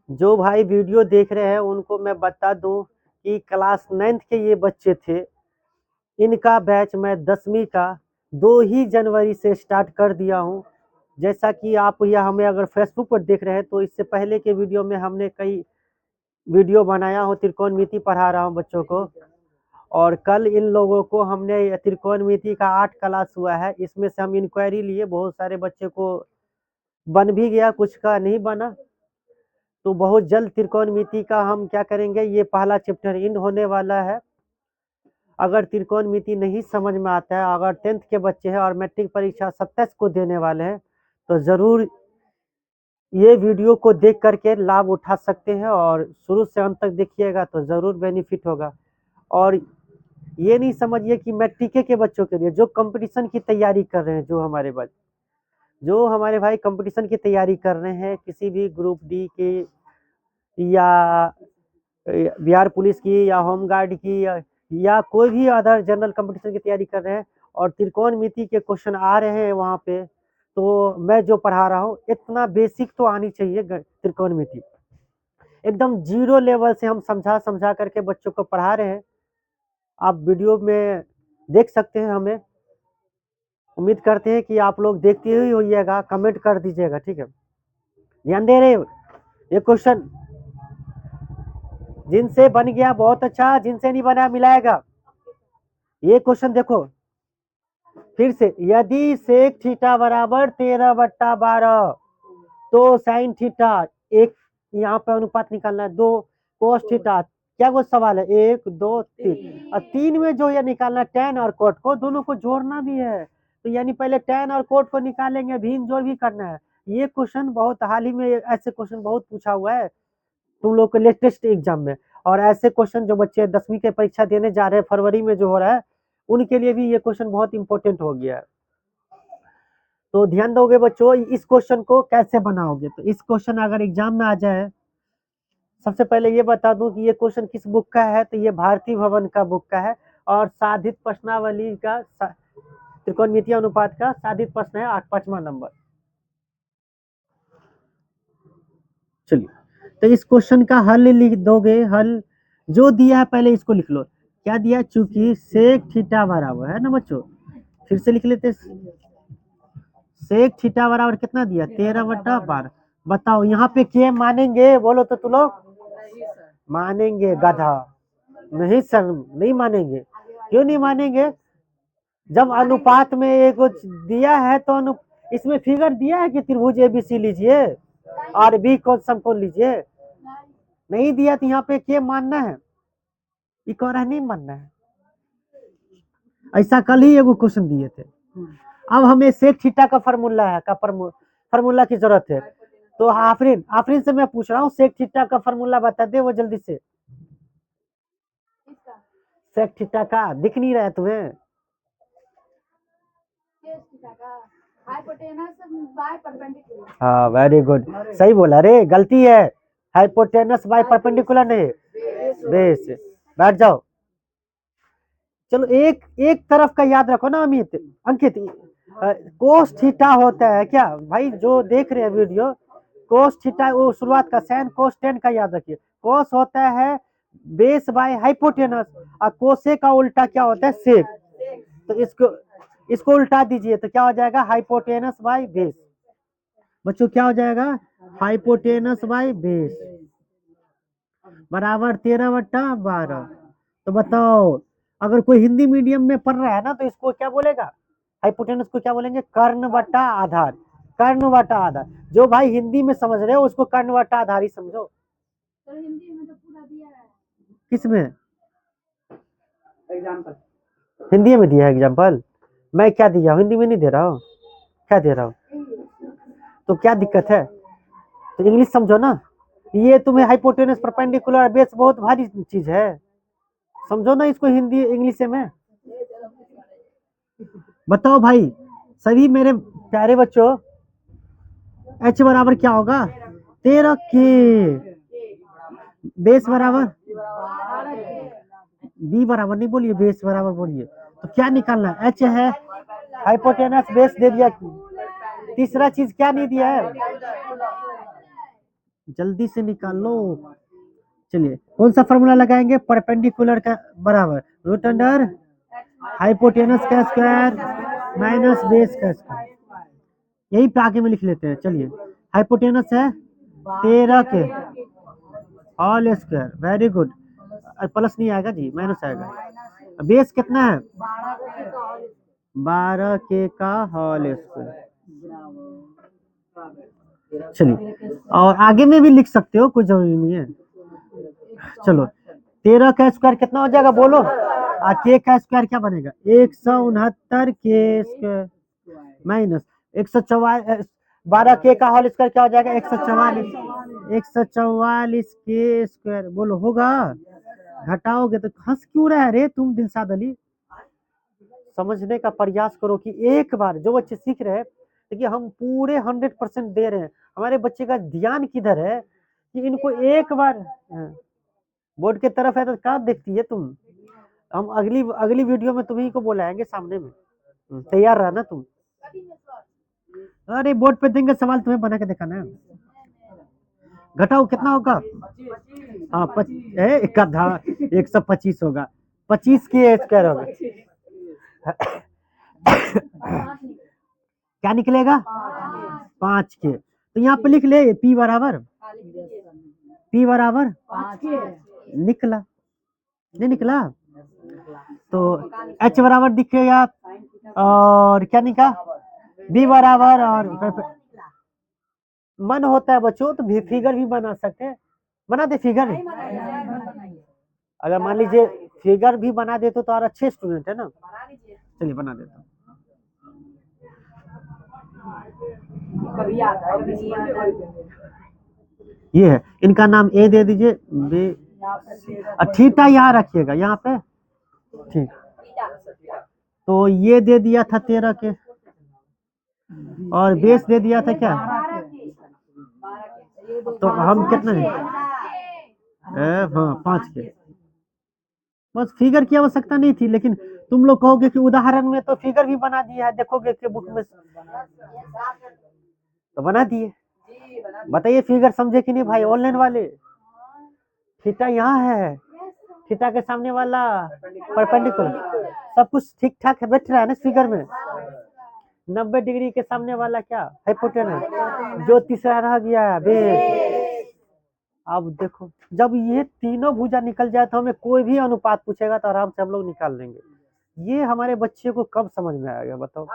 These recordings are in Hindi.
जो भाई वीडियो देख रहे हैं उनको मैं बता दूं कि क्लास 9th के ये बच्चे थे। इनका बैच मैं 10वीं का 2 ही जनवरी से स्टार्ट कर दिया हूं। जैसा कि आप यह हमें अगर फेसबुक पर देख रहे हैं तो इससे पहले के वीडियो में हमने कई वीडियो बनाया हो, त्रिकोणमिति पढ़ा रहा हूं बच्चों को। और कल इन लोगों को हमने त्रिकोणमिति का 8 क्लास हुआ है, इसमें से हम इंक्वायरी लिए, बहुत सारे बच्चे को बन भी गया, कुछ का नहीं बना। तो बहुत जल्द त्रिकोणमिति का हम क्या करेंगे, ये पहला चैप्टर इन होने वाला है। अगर त्रिकोणमिति नहीं समझ में आता है, अगर 10th के बच्चे हैं और मैट्रिक परीक्षा 27 को देने वाले हैं, तो जरूर ये वीडियो को देख करके लाभ उठा सकते हैं और शुरू से अंत तक देखिएगा तो जरूर बेनिफिट होगा। और ये नहीं समझिए कि मैट्रिक के बच्चों के लिए, जो कंपटीशन की तैयारी कर रहे हैं, जो हमारे भाई कंपटीशन की तैयारी कर रहे हैं, किसी भी ग्रुप डी की या बिहार पुलिस की या होमगार्ड की या कोई भी अदर जनरल कंपटीशन की तैयारी कर रहे हैं और त्रिकोणमिति के क्वेश्चन आ रहे हैं वहां पे, तो मैं जो पढ़ा रहा हूँ इतना बेसिक तो आनी चाहिए। त्रिकोणमिति एकदम जीरो लेवल से हम समझा समझा करके बच्चों को पढ़ा रहे हैं। आप वीडियो में देख सकते हैं हमें। उम्मीद करते हैं कि आप लोग देखते ही होइएगा, कमेंट कर दीजिएगा, ठीक है। ध्यान दे रहे, ये क्वेश्चन जिनसे बन गया बहुत अच्छा, जिनसे नहीं बना मिलाएगा। ये क्वेश्चन देखो फिर से, यदि सेक थीटा बराबर 13/12 तो साइन थीटा, एक यहाँ पे अनुपात निकालना है, 2 कोस थीटा, क्या कुछ सवाल है, 1 2 3 और 3 में जो ये निकालना टैन और कोट को दोनों को जोड़ना भी है। तो यानी पहले टैन और कोट को निकालेंगे, भिन्न जोड़ भी करना है। ये क्वेश्चन बहुत हाल ही में ऐसे क्वेश्चन बहुत पूछा हुआ है तुम लोग के लेटेस्ट एग्जाम में। और ऐसे क्वेश्चन जो बच्चे 10वीं के परीक्षा देने जा रहे हैं फरवरी में जो हो रहा है, उनके लिए भी ये क्वेश्चन बहुत इंपॉर्टेंट हो गया है। तो ध्यान दोगे बच्चों, इस क्वेश्चन को कैसे बनाओगे। तो इस क्वेश्चन अगर एग्जाम में आ जाए, सबसे पहले ये बता दूं कि ये क्वेश्चन किस बुक का है। तो ये भारती भवन का बुक का है और साधित प्रश्नावली का त्रिकोणमिति अनुपात का साधित प्रश्न है, 5वां नंबर। चलिए, तो इस क्वेश्चन का हल लिख दोगे। हल जो दिया है पहले इसको लिख लो। क्या दिया, चूंकि सेक थीटा बराबर है ना बच्चों, फिर से लिख लेते। सेक थीटा बराबर कितना दिया, 13/12। बताओ यहाँ पे के मानेंगे, बोलो तो तुम लोग मानेंगे, गधा नहीं सर, नहीं मानेंगे। क्यों नहीं मानेंगे, जब अनुपात में एक दिया है तो इसमें फिगर दिया है कि त्रिभुज एबीसी लीजिए और बी को समकोण लीजिए। नहीं दिया तो यहाँ पे के मानना है, इकोरा नहीं मानना है। ऐसा कल ही एगो क्वेश्चन दिए थे। अब हमें सेक थीटा का फार्मूला है, फार्मूला की जरूरत है। तो आफरीन आफरीन से मैं पूछ रहा हूँ, सेक थीटा का फार्मूला बता दे वो जल्दी से। सेक थीटा का दिख नहीं रहा है तुम्हें? हाँ वेरी गुड, सही बोला रे, गलती है, हाइपोटेनस बाय परपेंडिकुलर नहीं, बेस। बैठ जाओ। चलो एक एक तरफ का याद रखो ना अमित, अंकित, कोस थीटा होता है क्या भाई, जो देख रहे हैं वीडियो, कोस थीटा वो शुरुआत का साइन कोस टेन का याद रखिए। कोस होता है बेस बाय हाइपोटेनस और कोसे का उल्टा क्या होता है, सेक। तो इसको उल्टा दीजिए तो क्या हो जाएगा, हाइपोटेनस बाय बेस। बच्चों क्या हो जाएगा, हाइपोटेनस बाय बेस बराबर 13/12। तो बताओ, अगर कोई हिंदी मीडियम में पढ़ रहा है ना तो इसको क्या बोलेगा, हाइपोटेनस को क्या बोलेंगे, कर्ण बटा आधार। कर्ण बटा आधार, जो भाई हिंदी में समझ रहे हो उसको कर्ण बटा आधार ही समझो। तो हिंदी में तो पूरा दिया है, किसमें एग्जाम्पल, हिंदी में दिया है एग्जाम्पल। मैं क्या दिया, हिंदी में नहीं दे रहा हूँ, क्या दे रहा हूँ, तो क्या दिक्कत है, तो इंग्लिश समझो ना। ये तुम्हें हाइपोटेनस परपेंडिकुलर बेस बहुत भारी चीज है, समझो ना इसको हिंदी इंग्लिश में। बताओ भाई सभी मेरे प्यारे बच्चों, एच बराबर क्या होगा, 13 के, बेस बराबर, बी बराबर नहीं बोलिए, बेस बराबर बोलिए। तो क्या निकालना है, एच है, हाइपोटेनस बेस दे दिया। तीसरा चीज क्या नहीं दिया है, जल्दी से निकाल लो। चलिए कौन सा फॉर्मूला लगाएंगे, परपेंडिकुलर का बराबर रूट अंडर हाइपोटेनस का स्क्वायर माइनस बेस का स्क्वायर, यही पे आगे में लिख लेते हैं। चलिए हाइपोटेनस है 13 के whole square, very good, plus नहीं आएगा जी, माइनस आएगा। बेस कितना है 12 के का होल स्क्वायर। चलिए और आगे में भी लिख सकते हो, कुछ जरूरी नहीं है। चलो 13 का स्क्वायर कितना हो जाएगा बोलो, के का स्क्वायर क्या बनेगा 169 के स्क्वायर माइनस 144, 12 के का होल स्क्वायर क्या हो जाएगा 144 के स्क्वायर, बोलो होगा। घटाओगे तो हंस क्यों रहा है रे तुम दिलशाद अली, समझने का प्रयास करो कि एक बार जो बच्चे सीख रहे हैं, देखिए हम पूरे 100% दे रहे हैं, हमारे बच्चे का ध्यान किधर है कि इनको एक बार बोर्ड के तरफ है तो क्या देखती है तुम, हम अगली अगली वीडियो में तुम्ही को बुलाएंगे सामने में, तैयार रहना तुम। अरे बोर्ड पे देंगे सवाल, तुम्हें बना के दिखाना है। घटाओ कितना होगा, हाँ 125 होगा, 25 के स्क्वायर होगा क्या निकलेगा 5 के, तो यहाँ पे लिख ले P बराबर निकला, नहीं निकला तो H बराबर दिखेगा, और क्या निकला B बराबर, और मन होता है बच्चों तो भी फिगर भी बना सकते हैं, बना दे फिगर, अगर मान लीजिए फिगर भी बना दे तो और अच्छे स्टूडेंट है ना, चलिए बना देता हूँ। ये है इनका नाम ए दे दीजिए, थीटा यहाँ रखिएगा यहाँ पे, ठीक, तो ये दे दिया था 13 के, और बेस दे दिया था क्या, तो हम कितना हाँ 5 के, बस फिगर की आवश्यकता नहीं थी, लेकिन तुम लोग कहोगे कि उदाहरण में तो फिगर भी बना दिया है, देखोगे कि बुक में तो बना दिए, बताइए फिगर समझे कि नहीं भाई ऑनलाइन वाले, थीटा यहाँ है, थीटा के सामने वाला परपेंडिकुलर, सब कुछ ठीक ठाक है, बैठ रहा है ना फिगर में, 90 डिग्री के सामने वाला क्या हाइपोटेनस, जो तीसरा रह गया बेस। अब देखो जब ये तीनों भुजा निकल जाए तो हमें कोई भी अनुपात पूछेगा तो आराम से हम लोग निकाल लेंगे, ये हमारे बच्चे को कब समझ में आएगा बताओ,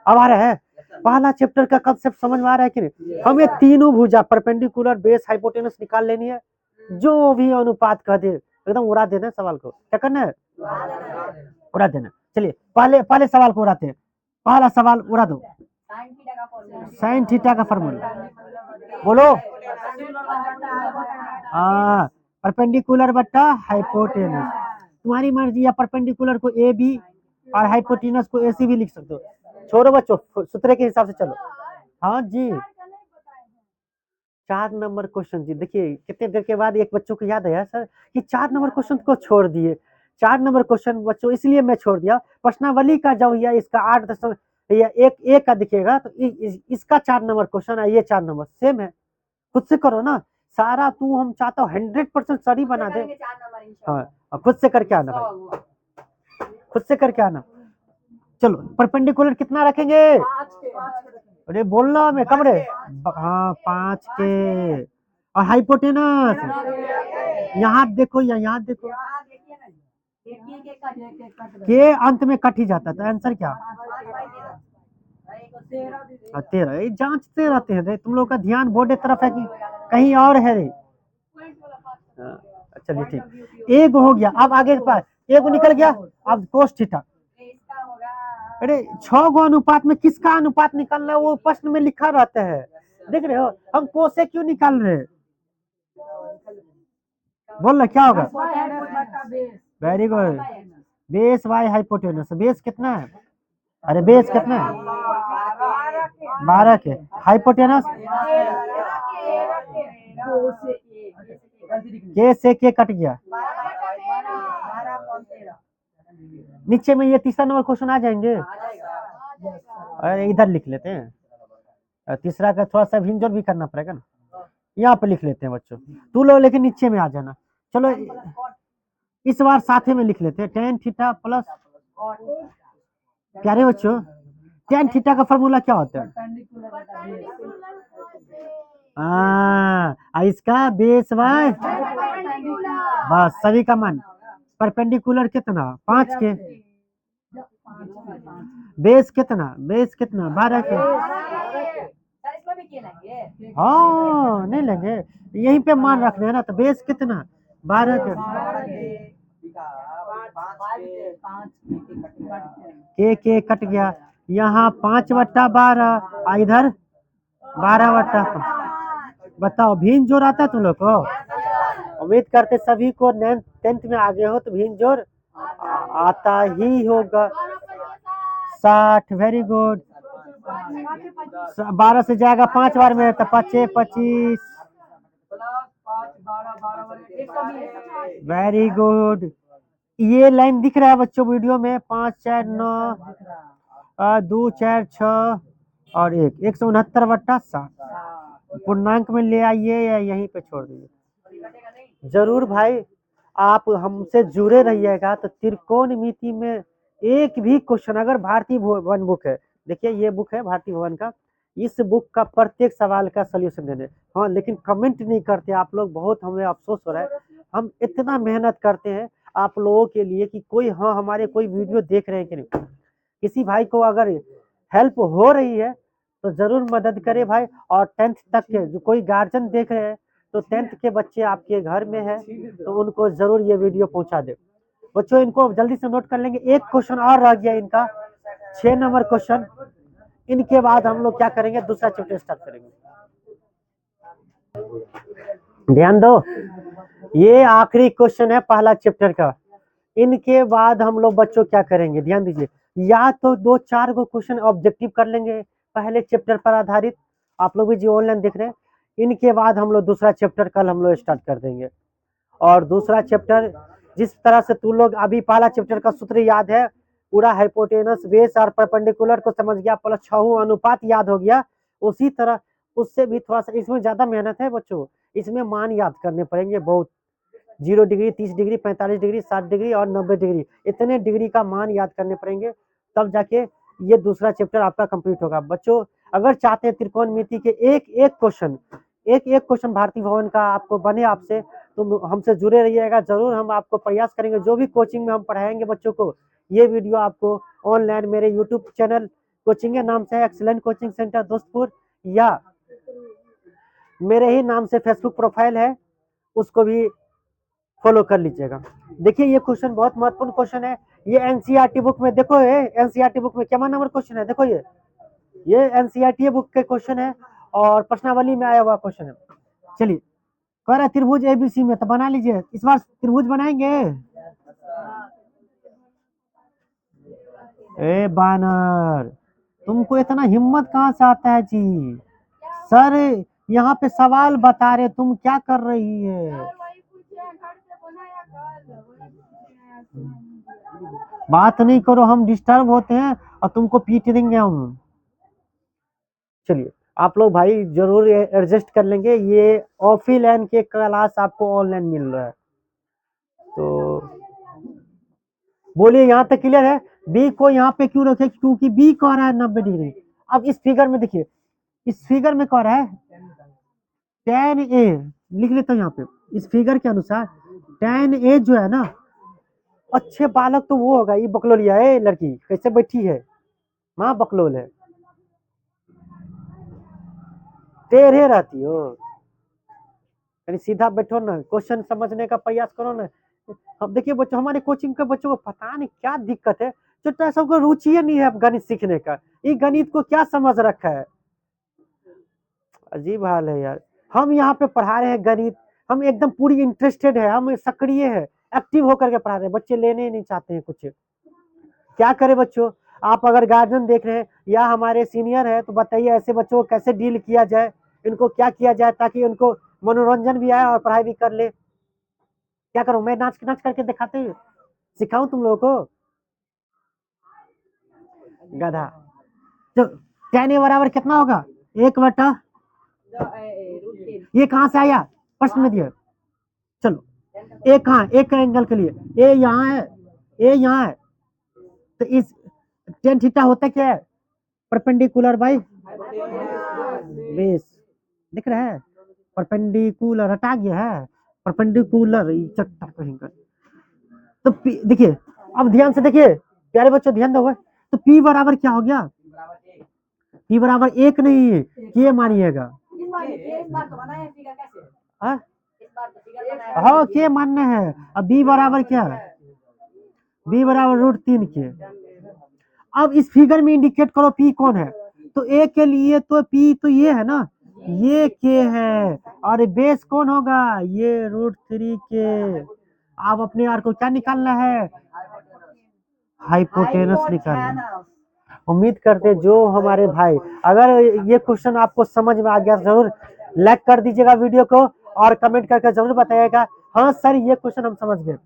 अब आ रहा है पहला चैप्टर का कंसेप्ट समझ में आ रहा है कि नहीं, हमें तीनों भुजा परपेंडिकुलर बेस हाइपोटेनस निकाल लेनी है, जो भी अनुपात कह दे एकदम उड़ा देना सवाल को, क्या करना है उड़ा देना। चलिए पहले पहले सवाल को उड़ाते हैं, पहला सवाल उड़ा दो, साइन थीटा का फॉर्मूला बोलो, परपेंडिकुलर बट्टा हाइपोटेनस, तुम्हारी मर्जी, या परपेंडिकुलर को ए बी और हाइपोटेनस को ए सी भी लिख सकते हो, छोड़ो बच्चों सूत्र के हिसाब से चलो। हाँ जी 4 नंबर क्वेश्चन जी, देखिए कितने देर के बाद एक बच्चों को याद आया सर कि 4 नंबर क्वेश्चन को छोड़ दिए, 4 नंबर क्वेश्चन बच्चों इसलिए मैं छोड़ दिया, प्रश्नावली का जब या इसका 8 या एक का दिखेगा तो इसका 4 नंबर क्वेश्चन है, ये 4 नंबर सेम है, खुद से करो ना सारा, तू हम चाहता हूँ 100% सही बना दे, हाँ खुद से करके आना भाई, खुद से करके आना। चलो परपेंडिकुलर कितना रखेंगे, अरे बोलना मैं कमरे, हाँ 5 के, और हाइपोटेनस यहाँ देखो या यहाँ देखो, के अंत में कट ही जाता है, तो आंसर क्या 13, जांचते रहते हैं तुम लोग का ध्यान बोर्ड की तरफ है कि कहीं और है रे, चलिए ठीक, एक हो गया, अब आगे के पास एक निकल गया, अब कोस थीटा, अरे 6 गो अनुपात में किसका अनुपात निकालना है वो प्रश्न में लिखा रहता है, देख रहे हो हम कोसे क्यों निकाल रहे हैं, बोल रहे क्या होगा, very good, base by hypotenuse, base कितना है, अरे बेस कितना है 12 के, हाइपोटेनस के से के कट गया, नीचे में ये तीसरा नंबर क्वेश्चन आ जाएंगे, अरे इधर लिख लेते हैं, तीसरा का थोड़ा सा भिंजोर भी करना पड़ेगा ना, यहाँ पे लिख लेते हैं बच्चों, तू लोग लेकिन नीचे में आ जाना। चलो इस बार साथ में लिख लेते हैं, टेन थीटा प्लस, क्या रे बच्चों, टेन थीटा का फॉर्मूला क्या होता है? इसका बेस वाई, बस सभी का मान। परपेंडिकुलर कितना, 5 के, बेस कितना, बेस कितना 12 के। हाँ नहीं लेंगे, यहीं पे मान रखना है ना, तो बेस कितना 12 के, के कट गया, यहाँ 5/12, इधर 12/5। बताओ भीन जोड़ आता है तुम लोग को? उम्मीद करते सभी को 10th में आगे हो तो भीन जोड़ आता ही होगा। 60, वेरी गुड। 12 से जाएगा 5 बार में तो 5 25, वेरी गुड। ये लाइन दिख रहा है बच्चों वीडियो में, 5 4 9 2 4 6 और 169/7। पूर्णांक में ले आइए या यहीं पे छोड़ दीजिए। जरूर भाई, आप हमसे जुड़े रहिएगा तो त्रिकोणमिति में एक भी क्वेश्चन, अगर भारतीय भवन बुक है, देखिए ये बुक है भारतीय भवन का, इस बुक का प्रत्येक सवाल का सोल्यूशन देने। हाँ लेकिन कमेंट नहीं करते आप लोग, बहुत हमें अफसोस हो रहा है। हम इतना मेहनत करते हैं आप लोगों के लिए कि कोई, हाँ हमारे कोई वीडियो देख रहे हैं कि नहीं, किसी भाई को अगर हेल्प हो रही है तो जरूर मदद करे भाई। और 10th तक के जो कोई गार्जियन देख रहे हैं, तो 10th के बच्चे आपके घर में है तो उनको जरूर ये वीडियो पहुंचा दे। बच्चों इनको जल्दी से नोट कर लेंगे, एक क्वेश्चन और रह गया इनका, 6 नंबर क्वेश्चन। इनके बाद हम लोग क्या करेंगे, दूसरा चैप्टर स्टार्ट करेंगे। ध्यान दो, ये आखिरी क्वेश्चन है पहला चैप्टर का। इनके बाद हम लोग बच्चों क्या करेंगे, ध्यान दीजिए, या तो 2-4 को क्वेश्चन ऑब्जेक्टिव कर लेंगे पहले चैप्टर पर आधारित, आप लोग भी जो ऑनलाइन देख रहे हैं। इनके बाद हम लोग दूसरा चैप्टर कल हम लोग स्टार्ट कर देंगे। और दूसरा चैप्टर जिस तरह से तू लोग अभी पहला चैप्टर का सूत्र याद है, पूरा हाइपोटेनस, बेस और परपेंडिकुलर को समझ गया, प्लस छहु अनुपात याद हो गया, उसी तरह उससे भी थोड़ा सा इसमें ज्यादा मेहनत है बच्चों, इसमें मान याद करने पड़ेंगे बहुत। 0 डिग्री, 30 डिग्री, 45 डिग्री, 60 डिग्री और 90 डिग्री, इतने डिग्री का मान याद करने पड़ेंगे, तब जाके ये दूसरा चैप्टर आपका कंप्लीट होगा। बच्चों अगर चाहते हैं त्रिकोणमिति के एक एक क्वेश्चन भारतीय भवन का आपको बने आपसे, तो हमसे जुड़े रहिएगा, जरूर हम आपको प्रयास करेंगे। जो भी कोचिंग में हम पढ़ाएंगे बच्चों को, ये वीडियो आपको ऑनलाइन मेरे यूट्यूब चैनल कोचिंग के नाम से एक्सीलेंट कोचिंग सेंटर दोस्तपुर, या मेरे ही नाम से फेसबुक प्रोफाइल है उसको भी फॉलो कर लीजिएगा। देखिए ये क्वेश्चन बहुत महत्वपूर्ण क्वेश्चन है, ये एनसीईआरटी बुक में देखो, ये एनसीईआरटी बुक में क्या नंबर क्वेश्चन है, देखो ये एनसीईआरटी बुक के क्वेश्चन है और प्रश्नावली में आया हुआ क्वेश्चन है। चलिए, कह रहा त्रिभुज एबीसी में, तो बना लीजिए, इस बार त्रिभुज बनाएंगे। ए बानर, तुमको इतना हिम्मत कहाँ से आता है जी? सर यहाँ पे सवाल बता रहे, तुम क्या कर रही है? बात नहीं करो, हम डिस्टर्ब होते हैं और तुमको पीट देंगे हम। चलिए आप लोग भाई जरूर एडजस्ट कर लेंगे, ये ऑफलाइन के क्लास आपको ऑनलाइन मिल रहा है, तो बोलिए यहाँ तक क्लियर है। बी को यहाँ पे क्यों रखे, क्योंकि बी कह रहा है 90 डिग्री। अब इस फिगर में देखिए, इस फिगर में कह रहा है tan ए, लिख लेता हूँ यहाँ पे, इस फिगर के अनुसार tan ए जो है ना, अच्छे बालक तो वो होगा, ये बकलोलिया है लड़की, कैसे बैठी है, माँ बकलोल है, टेढ़े रहती हो, यानी सीधा बैठो ना, क्वेश्चन समझने का प्रयास करो ना। अब देखिए बच्चों, हमारे कोचिंग के बच्चों को पता नहीं क्या दिक्कत है, छोटा सबको रुचि नहीं है गणित सीखने का, ये गणित को क्या समझ रखा है, अजीब हाल है यार। हम यहाँ पे पढ़ा रहे हैं गणित, हम एकदम पूरी इंटरेस्टेड है, हम सक्रिय है, एक्टिव होकर के पढ़ा रहे हैं, बच्चे लेने ही नहीं चाहते हैं कुछ। क्या करें बच्चों, आप अगर गार्जियन देख रहे हैं या हमारे सीनियर है तो बताइए ऐसे बच्चों को कैसे डील किया जाए, इनको क्या किया जाए ताकि उनको मनोरंजन भी आए और पढ़ाई भी कर ले। क्या करूं मैं, नाच नाच करके दिखाते हैं, सिखाऊं तुम लोगों को, गधा। तो tan a बराबर कितना होगा, 1/, ये कहाँ से आया, प्रश्न में दिया। चलो एक कहाँ, एक का एंगल के लिए ए यहाँ है, ए यहाँ है, तो इस टेन थीटा होता क्या है, परपेंडिकुलर बाई बेस, दिख रहा है, परपेंडिकुलर हटा गया है, परपेंडिकुलर चट्टा कहेंगे। तो देखिए, अब ध्यान से देखिए प्यारे बच्चों, ध्यान दोगे तो P बराबर क्या हो गया, P बराबर एक नहीं है, के मानिएगा, हाँ के मानना है। अब B बराबर क्या है, B बराबर √3 के। अब इस फिगर में इंडिकेट करो P कौन है, तो A के लिए तो P तो ये है ना, ये के है, और बेस कौन होगा, ये √3 के। आप अपने आर को क्या निकालना है, हाइपोटेनस निकालना। उम्मीद करते हैं जो हमारे भाई, अगर ये क्वेश्चन आपको समझ में आ गया जरूर लाइक कर दीजिएगा वीडियो को, और कमेंट करके जरूर बताइएगा हाँ सर ये क्वेश्चन हम समझ गए।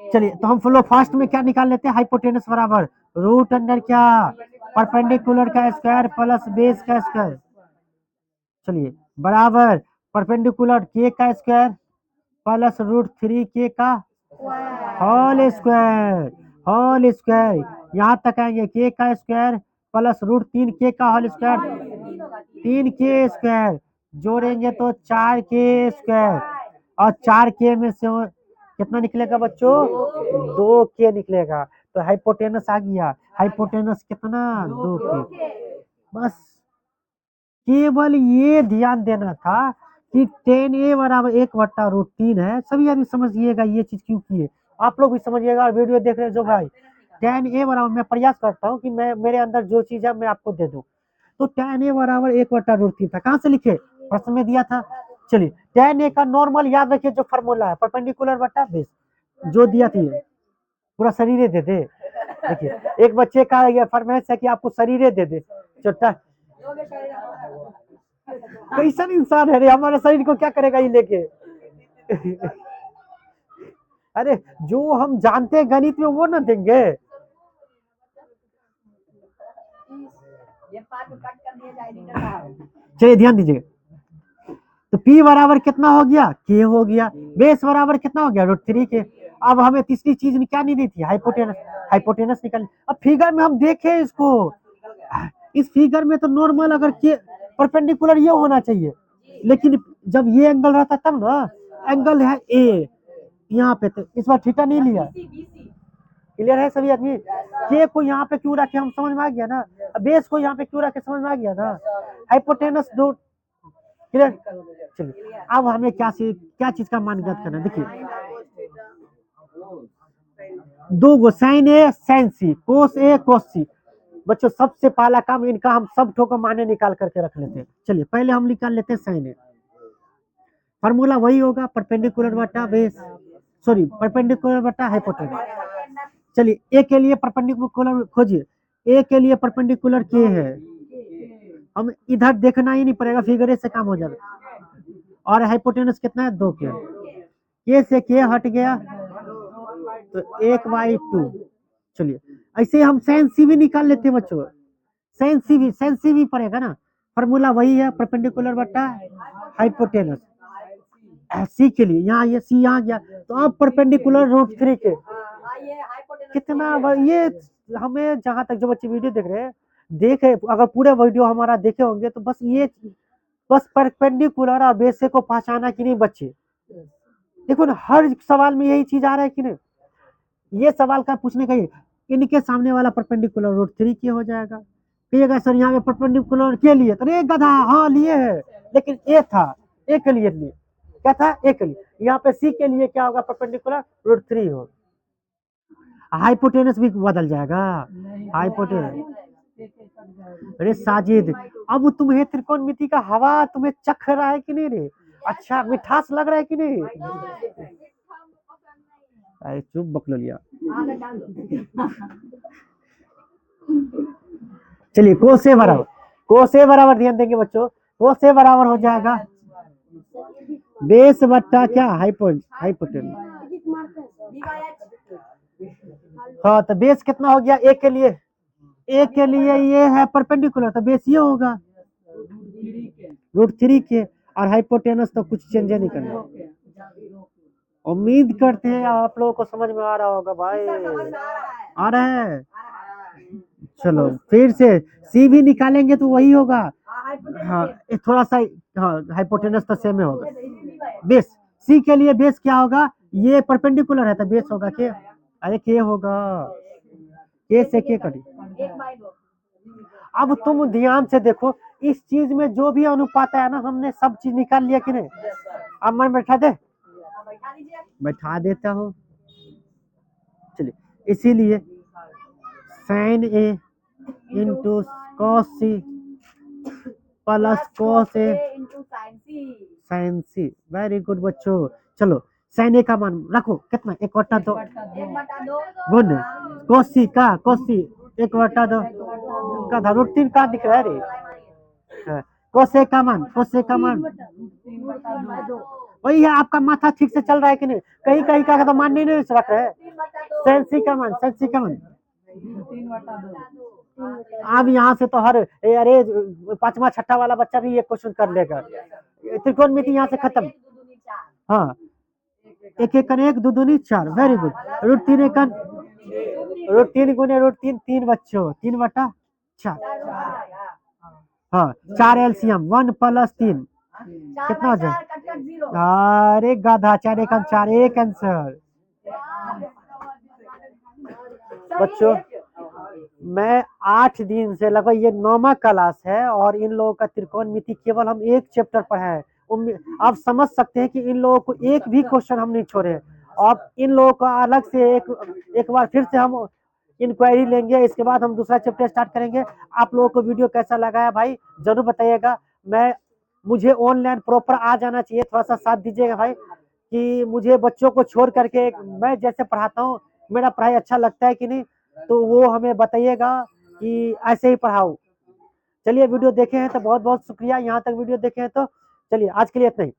चलिए तो हम फ्लो फास्ट में क्या निकाल लेते हैं, हाइपोटेनस बराबर रूट अंडर क्या, परपेंडिकुलर का स्क्वायर प्लस बेस का स्क्वायर। चलिए बराबर परपेंडिकुलर के का स्क्वायर प्लस √3 के का होल स्क्वायर, होल स्क्वायर यहाँ तक आएंगे, के का स्क्वायर प्लस √3 के का होल स्क्वायर, 3 के स्क्वायर जोड़ेंगे तो 4 के स्क्वायर, और 4 के में से कितना निकलेगा बच्चों, 2 के निकलेगा। तो हाइपोटेनस आ गया, हाइपोटेनस कितना, 2 के। बस केवल ये ध्यान देना था कि 10a बराबर 1/√3 है। सभी आदमी समझिएगा ये चीज क्यों की है, आप लोग भी समझिएगा, और वीडियो देख रहे जो भाई 10a बराबर, मैं प्रयास करता हूँ कि मैं मेरे अंदर जो चीज है मैं आपको दे दूं। तो 10a बराबर 1/√3 था, कहाँ से लिखे, प्रश्न में दिया था। चलिए 10a का नॉर्मल याद रखिए, जो फॉर्मूला है परपेंडिकुलर बटा बेस, जो दिया थी पूरा शरीर दे दे। देखिए एक बच्चे का ये फरमाइश है कि आपको शरीर दे दे, छोटा कैसा इंसान है रे, हमारे शरीर को क्या करेगा ये लेके। अरे जो हम जानते हैं गणित में वो ना देंगे। चलिए ध्यान दीजिए, तो P बराबर कितना हो गया, K हो गया, बेस बराबर कितना हो गया, √3 के। अब हमें तीसरी चीज क्या नहीं दी थी, हाइपोटेनस, हाइपोटेनस निकल। अब फिगर में हम देखें इसको, इस फिगर में तो नॉर्मल अगर के परपेंडिकुलर ये होना चाहिए, लेकिन जब ये एंगल रहता तब ना, एंगल है ए यहाँ पे, तो इस बार थीटा नहीं लिया। क्लियर है सभी आदमी, के को यहाँ पे क्यों रखे हम समझ में आ गया ना, बेस को यहाँ पे क्यों रखे समझ में आ गया ना, हाइपोटेनस दो। क्लियर, चलिए अब हमें क्या चीज का मान ज्ञात करना है। देखिए दो गो साइन ए साइन सी, कोस ए कोस सी। बच्चों सबसे पहला काम इनका हम सब ठोको माने निकाल करके रख लेते हैं। चलिए पहले हम निकाल लेते हैं साइन ए, फार्मूला वही होगा परपेंडिकुलर बटा बेस, सॉरी परपेंडिकुलर बटा हाइपोटेनस। चलिए ए के लिए परपेंडिकुलर खोजिए, ए के लिए परपेंडिकुलर के है, हम इधर देखना ही नहीं पड़ेगा, फिगर से काम हो जाएगा। और हाइपोटेनस कितना है, 2 के से के हट गया तो 1/2। चलिए ऐसे हम साइन सी भी निकाल लेते हैं बच्चों, साइन सी भी पड़ेगा ना, फॉर्मूला वही है परपेंडिकुलर बटा हाइपोटेनस। सी के लिए यहाँ ये सी यहाँ गया, तो अब परपेंडिकुलर √3 के कितना, ये हमें जहां तक जो बच्चे वीडियो देख रहे हैं देखे, अगर पूरे वीडियो हमारा देखे होंगे तो बस ये, बस परपेंडिकुलर और बेस को पहचाना कि नहीं बच्चे। देखो ना हर सवाल में यही चीज आ रहा है कि नहीं, ये सवाल का पूछने का ही, इनके सामने वाला परपेंडिकुलर √3 के हो जाएगा। कहिएगा सर यहाँ पे परपेंडिकुलर के लिए, अरे गधा हाँ लिए है, लेकिन ए था, ए के लिए क्या था, ए के लिए, यहाँ पे सी के लिए क्या होगा, परपेंडिकुलर √3 हो। हाइपोटेनस भी बदल जाएगा, हाइपोटेनस। अरे साजिद अब तुम्हें त्रिकोणमिति का हवा तुम्हें चख रहा है कि नहीं रे, अच्छा मिठास लग रहा है कि नहीं, अरे चुप बकलोलिया। चलिए कोसे बराबर, कोसे बराबर ध्यान देंगे बच्चों, कोसे बराबर हो जाएगा बेस बट्टा क्या, हाइपोटेनस। हाँ तो बेस कितना हो गया, ए के लिए ये है परपेंडिकुलर, तो बेस ये होगा √3 के, और हाइपोटेनस तो कुछ चेंज नहीं करना। उम्मीद करते हैं आप लोगों को समझ में आ रहा होगा भाई। आ रहा है? चलो फिर से सी भी निकालेंगे तो वही होगा। हाँ थोड़ा सा, हाँ हाइपोटेनस तो सेम होगा। बेस, सी के लिए बेस क्या होगा? ये परपेंडिकुलर है तो बेस होगा के, अरे के होगा, के से के कटी। अब तुम ध्यान से देखो, इस चीज में जो भी अनुपात है ना, हमने सब चीज निकाल लिया कि नहीं? अब मैं बैठा दे, बैठा देता हूँ। चलिए, इसीलिए sine A into cos C plus cos A sine C. Very good बच्चों। चलो साइन ए का मान रखो कितना, 1/2 गुण कॉस सी का, कॉस सी 1/2 का था, √3 का दिख रहा है रे। कॉस ए का मान, कॉस ए का मान वही है। आपका माथा ठीक से चल रहा है कि नहीं? कहीं कहीं का तो मान नहीं रख रहा है। साइन सी का मान, साइन सी का मान अब यहाँ से तो हर अरे 5वां 6ठा वाला बच्चा भी ये क्वेश्चन कर लेगा। त्रिकोणमिति यहाँ से खत्म। हाँ, 1 1 2 दूनी 4। Very good. √3 1 √3 गुने √3 3 बच्चों, 3/4। हाँ 4 एलसीएम 1 + 3 कितना हो जाए? अरे गधा, 4 1 4, एक आंसर। बच्चों मैं 8 दिन से, लगभग ये 9वां क्लास है और इन लोगों का त्रिकोणमिति केवल हम एक चैप्टर पढ़ा है। आप समझ सकते हैं कि इन लोगों को एक भी क्वेश्चन हम नहीं छोड़े। अब इन लोगों का अलग से एक बार फिर से हम इंक्वायरी लेंगे, इसके बाद हम दूसरा चैप्टर स्टार्ट करेंगे। आप लोगों को वीडियो कैसा लगा है भाई जरूर बताइएगा। मुझे ऑनलाइन प्रॉपर आ जाना चाहिए, थोड़ा सा साथ दीजिएगा भाई, कि मुझे बच्चों को छोड़ करके मैं जैसे पढ़ाता हूँ मेरा पढ़ाई अच्छा लगता है कि नहीं, तो वो हमें बताइएगा कि ऐसे ही पढ़ाओ। चलिए वीडियो देखे हैं तो बहुत बहुत शुक्रिया, यहाँ तक वीडियो देखे हैं तो चलिए आज के लिए इतना ही।